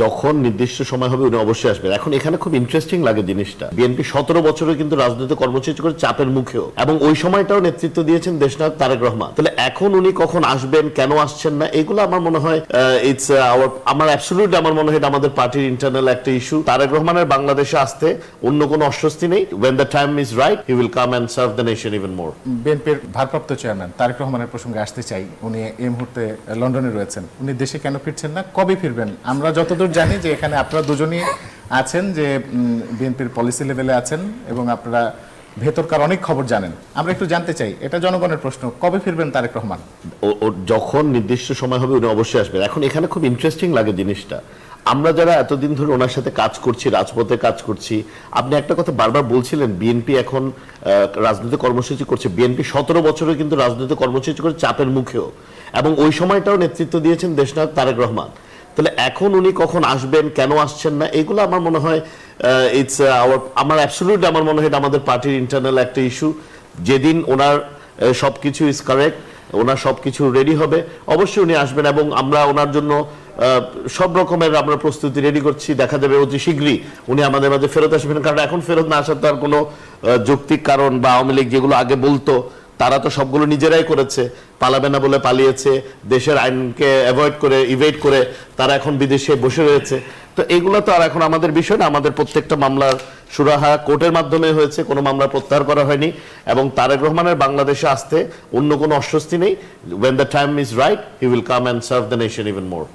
যখন নির্দিষ্ট সময় হবে উনি অবশ্যই আসবেন। এখন এখানে খুব ইন্টারেস্টিং লাগে জিনিসটা, বিএনপি 17 বছরে কিন্তু রাজনৈতিক কর্মসূচি করে চাপের মুখেও, এবং ওই সময়টাও নেতৃত্ব দিয়েছেন দেশনায়ক তারেক রহমান। তাহলে এখন উনি কখন আসবেন, কেন আসছেন না, এগুলো আমার মনে হয় ইটস আমার অ্যাবসলিউটলি আমার মনে হয় এটা আমাদের পার্টির ইন্টারনাল একটা ইস্যু। তারেক রহমানের বাংলাদেশে আসতে অন্য কোনো অস্বস্তি নেই। when the time is right he will come and serve the nation even more। বিএনপির ভারপ্রাপ্ত চেয়ারম্যান তারেক রহমানের প্রসঙ্গে আসতে চাই। উনি এই মুহূর্তে লন্ডনে রয়েছেন, উনি দেশে কেন ফিরছেন না, কবে ফিরবেন? আমরা যতদূর জানি যে এখানে আপনারা দুজনই আছেন, যে বিএনপির পলিসি লেভেলে আছেন এবং আপনারা ভেতরকার অনেক খবর জানেন। আমরা একটু জানতে চাই, এটা জনগণের প্রশ্ন, কবে ফিরবেন তারেক রহমান? যখন নির্দিষ্ট সময় হবে উনি অবশ্যই আসবেন। এখন এখানে খুব ইন্টারেস্টিং লাগে জিনিসটা, আমরা যারা এতদিন ধরে ওনার সাথে কাজ করছি, রাজপথে কাজ করছি, আপনি একটা কথা বারবার বলছিলেন বিএনপি এখন রাজনৈতিক কর্মসূচি করছে। বিএনপি 17 বছরে কিন্তু রাজনৈতিক কর্মসূচি করে চাপের মুখেও, এবং ওই সময়টাও নেতৃত্ব দিয়েছেন দেশনায়ক তারেক রহমান। তাহলে এখন উনি কখন আসবেন, কেন আসছেন না, এগুলো আমার মনে হয় ইটস আমার অ্যাবসলিউটলি আমার মনে হয় এটা আমাদের পার্টির ইন্টারনাল একটা ইস্যু। যেদিন ওনার সবকিছু ইজ কারেক্ট, ওনার সবকিছু রেডি হবে, অবশ্যই উনি আসবেন, এবং আমরা ওনার জন্য সব রকমের আমরা প্রস্তুতি রেডি করছি। দেখা যাবে অতি শীঘ্রই উনি আমাদের মাঝে ফেরত আসবেন, কারণ এখন ফেরত না আসার তার কোনো যৌক্তিক কারণ, বা আওয়ামী লীগ যেগুলো আগে বলতো তারা তো সবগুলো নিজেরাই করেছে, পালাবে না বলে পালিয়েছে, দেশের আইনকে অ্যাভয়েড করে ইভেড করে তারা এখন বিদেশে বসে রয়েছে। তো এগুলো তো আর এখন আমাদের বিষয় না। আমাদের প্রত্যেকটা মামলার সুরাহা কোর্টের মাধ্যমে হয়েছে, কোনো মামলা প্রত্যাহার করা হয়নি, এবং তারেক রহমানের বাংলাদেশে আসতে অন্য কোনো অস্বস্তি নেই। when the time is right he will come and serve the nation even more।